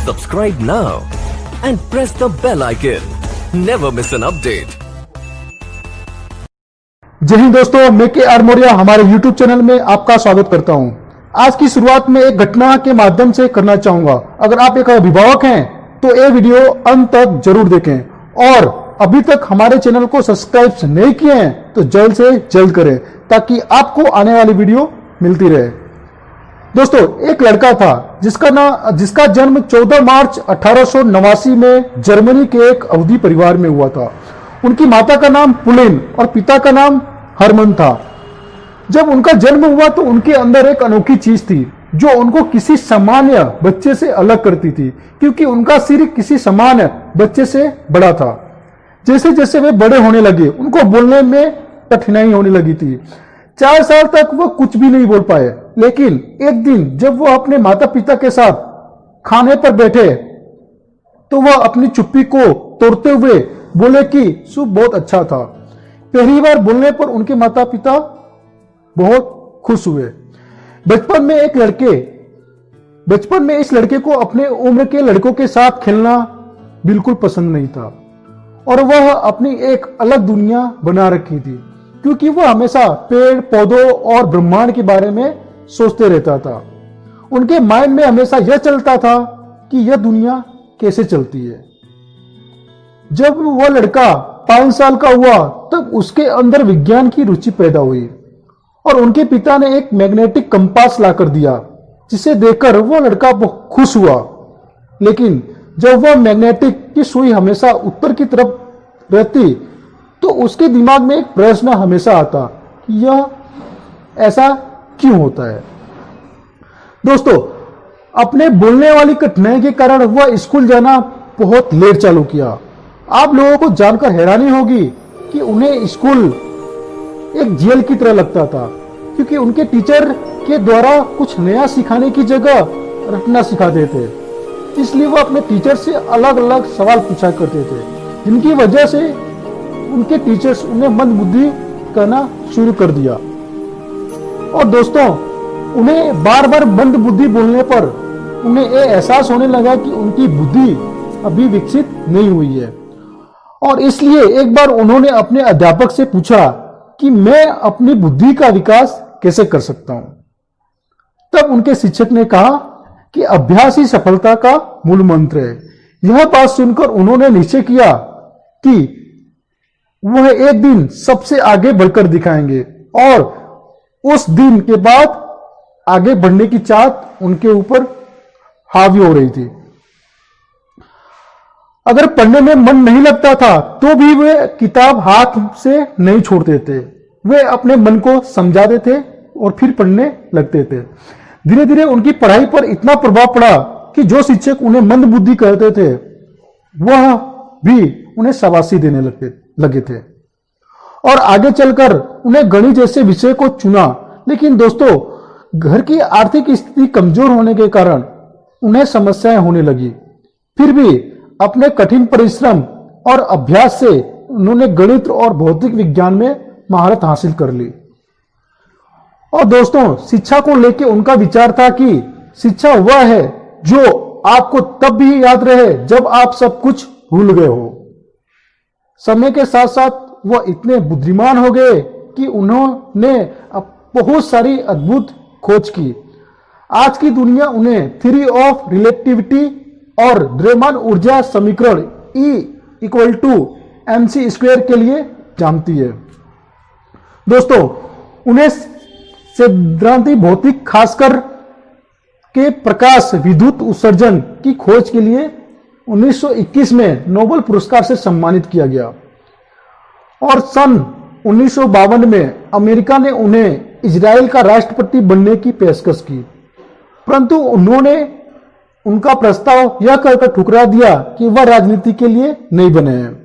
Subscribe now and press the bell icon. Never miss an update. जय हिंद दोस्तों, मैं के आर मौर्य हमारे YouTube चैनल में आपका स्वागत करता हूं। आज की शुरुआत में एक घटना के माध्यम से करना चाहूंगा। अगर आप एक अभिभावक हैं तो ये वीडियो अंत तक जरूर देखें और अभी तक हमारे चैनल को सब्सक्राइब नहीं किए हैं तो जल्द से जल्द करें ताकि आपको आने वाली वीडियो मिलती रहे। दोस्तों, एक लड़का था जिसका जन्म 14 मार्च 1889 में जर्मनी के एक अवधी परिवार में हुआ था। उनकी माता का नाम पुलिन और पिता का नाम हरमन था। जब उनका जन्म हुआ तो उनके अंदर एक अनोखी चीज थी जो उनको किसी सामान्य बच्चे से अलग करती थी, क्योंकि उनका सिर किसी सामान्य बच्चे से बड़ा था। जैसे जैसे वे बड़े होने लगे उनको बोलने में कठिनाई होने लगी थी। 4 साल तक वो कुछ भी नहीं बोल पाए, लेकिन एक दिन जब वो अपने माता पिता के साथ खाने पर बैठे तो वह अपनी चुप्पी को तोड़ते हुए बोले कि सूप बहुत अच्छा था। पहली बार बोलने पर उनके माता पिता बहुत खुश हुए। बचपन में इस लड़के को अपने उम्र के लड़कों के साथ खेलना बिल्कुल पसंद नहीं था और वह अपनी एक अलग दुनिया बना रखी थी, क्योंकि वह हमेशा पेड़ पौधों और ब्रह्मांड के बारे में सोचते रहता था। उनके माइंड में हमेशा यह चलता था कि यह दुनिया कैसे चलती है। जब वह लड़का 5 साल का हुआ तब उसके अंदर विज्ञान की रुचि पैदा हुई और उनके पिता ने एक मैग्नेटिक कंपास लाकर दिया, जिसे देखकर वह लड़का बहुत खुश हुआ। लेकिन जब वह मैग्नेटिक की सुई हमेशा उत्तर की तरफ रहती तो उसके दिमाग में एक प्रश्न हमेशा आता कि यह ऐसा क्यों होता है। दोस्तों, अपने बोलने वाली कठिनाई के कारण वह स्कूल जाना बहुत लेट चालू किया। आप लोगों को जानकर हैरानी होगी कि उन्हें स्कूल एक जेल की तरह लगता था, क्योंकि उनके टीचर के द्वारा कुछ नया सिखाने की जगह रटना सिखाते थे। इसलिए वो अपने टीचर से अलग अलग सवाल पूछा करते थे, जिनकी वजह से उनके टीचर्स उन्हें मंदबुद्धि कहना शुरू कर दिया। और दोस्तों, उन्हें बार बार मंदबुद्धि बोलने पर उन्हें यह एहसास होने लगा कि उनकी बुद्धि अभी विकसित नहीं हुई है। और इसलिए एक बार उन्होंने अपने अध्यापक से पूछा कि मैं अपनी बुद्धि का विकास कैसे कर सकता हूं। तब उनके शिक्षक ने कहा कि अभ्यास ही सफलता का मूल मंत्र है। यह बात सुनकर उन्होंने निश्चय किया कि वह एक दिन सबसे आगे बढ़कर दिखाएंगे और उस दिन के बाद आगे बढ़ने की चाहत उनके ऊपर हावी हो रही थी। अगर पढ़ने में मन नहीं लगता था तो भी वे किताब हाथ से नहीं छोड़ते थे। वे अपने मन को समझाते थे और फिर पढ़ने लगते थे। धीरे धीरे उनकी पढ़ाई पर इतना प्रभाव पड़ा कि जो शिक्षक उन्हें मंदबुद्धि कहते थे वह भी उन्हें शाबाशी देने लगे थे और आगे चलकर उन्हें गणित जैसे विषय को चुना। लेकिन दोस्तों, घर की आर्थिक स्थिति कमजोर होने के कारण उन्हें समस्याएं होने लगी। फिर भी अपने कठिन परिश्रम और अभ्यास से उन्होंने गणित और भौतिक विज्ञान में महारत हासिल कर ली। और दोस्तों, शिक्षा को लेकर उनका विचार था कि शिक्षा वह है जो आपको तब भी याद रहे जब आप सब कुछ भूल गए हो। समय के साथ साथ वह इतने बुद्धिमान हो गए कि उन्होंने बहुत सारी अद्भुत खोज की। आज की दुनिया उन्हें थ्योरी ऑफ रिलेटिविटी और द्रव्यमान ऊर्जा समीकरण E=mc² के लिए जानती है। दोस्तों, उन्हें सैद्धांतिक भौतिक खासकर के प्रकाश विद्युत उत्सर्जन की खोज के लिए 1921 में नोबेल पुरस्कार से सम्मानित किया गया और सन 1952 में अमेरिका ने उन्हें इजराइल का राष्ट्रपति बनने की पेशकश की, परंतु उन्होंने उनका प्रस्ताव यह कहकर ठुकरा दिया कि वह राजनीति के लिए नहीं बने हैं।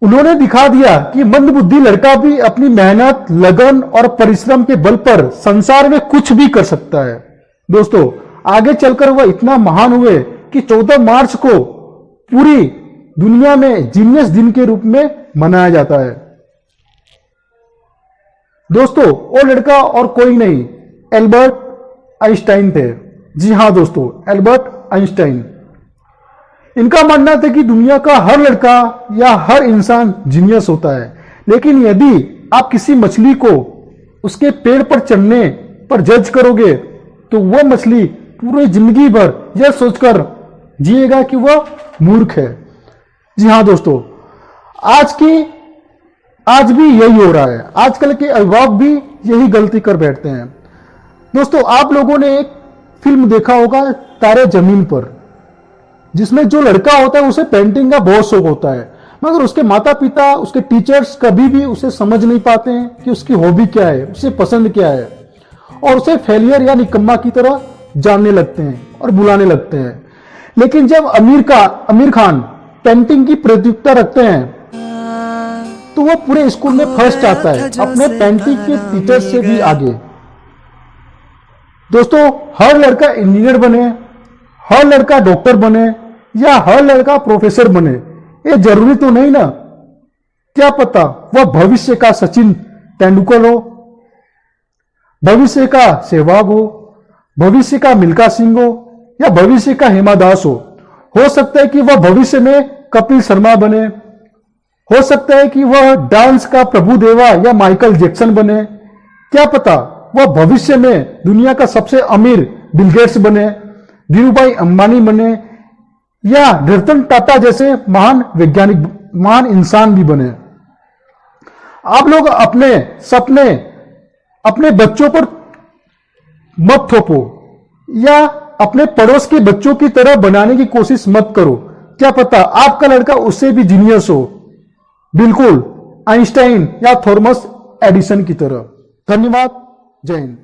उन्होंने दिखा दिया कि मंदबुद्धि लड़का भी अपनी मेहनत, लगन और परिश्रम के बल पर संसार में कुछ भी कर सकता है। दोस्तों, आगे चलकर वह इतना महान हुए कि 14 मार्च को पूरी दुनिया में जीनियस दिन के रूप में मनाया जाता है। दोस्तों, वो लड़का और कोई नहीं, एल्बर्ट आइंस्टाइन थे। जी हां दोस्तों, एल्बर्ट आइंस्टाइन। इनका मानना था कि दुनिया का हर लड़का या हर इंसान जीनियस होता है, लेकिन यदि आप किसी मछली को उसके पेड़ पर चढ़ने पर जज करोगे तो वह मछली पूरी जिंदगी भर यह सोचकर जिएगा कि वह मूर्ख है। जी हाँ दोस्तों, आज भी यही हो रहा है। आजकल के अभिभावक भी यही गलती कर बैठते हैं। दोस्तों, आप लोगों ने एक फिल्म देखा होगा तारे जमीन पर, जिसमें जो लड़का होता है उसे पेंटिंग का बहुत शौक होता है, मगर उसके माता पिता, उसके टीचर्स कभी भी उसे समझ नहीं पाते हैं कि उसकी हॉबी क्या है, उसे पसंद क्या है, और उसे फेलियर या निकम्मा की तरह जानने लगते हैं और बुलाने लगते हैं। लेकिन जब आमिर खान पेंटिंग की प्रतियोगिता रखते हैं तो वो पूरे स्कूल में फर्स्ट आता है, अपने पेंटिंग के टीचर से भी आगे। दोस्तों, हर लड़का इंजीनियर बने, हर लड़का डॉक्टर बने या हर लड़का प्रोफेसर बने, ये जरूरी तो नहीं ना। क्या पता वह भविष्य का सचिन तेंदुलकर हो, भविष्य का सहवाग हो, भविष्य का मिल्खा सिंह हो या भविष्य का हिमा दास हो सकता है कि वह भविष्य में कपिल शर्मा बने, हो सकता है कि वह डांस का प्रभु देवा या माइकल जैक्सन बने, क्या पता वह भविष्य में दुनिया का सबसे अमीर बिल गेट्स बने, धीरूभाई अंबानी बने या रतन टाटा जैसे महान वैज्ञानिक, महान इंसान भी बने। आप लोग अपने सपने अपने बच्चों पर मत थोपो या अपने पड़ोस के बच्चों की तरह बनाने की कोशिश मत करो। क्या पता आपका लड़का उससे भी जीनियस हो, बिल्कुल आइंस्टाइन या थॉमस एडिसन की तरह। धन्यवाद। जय हिंद।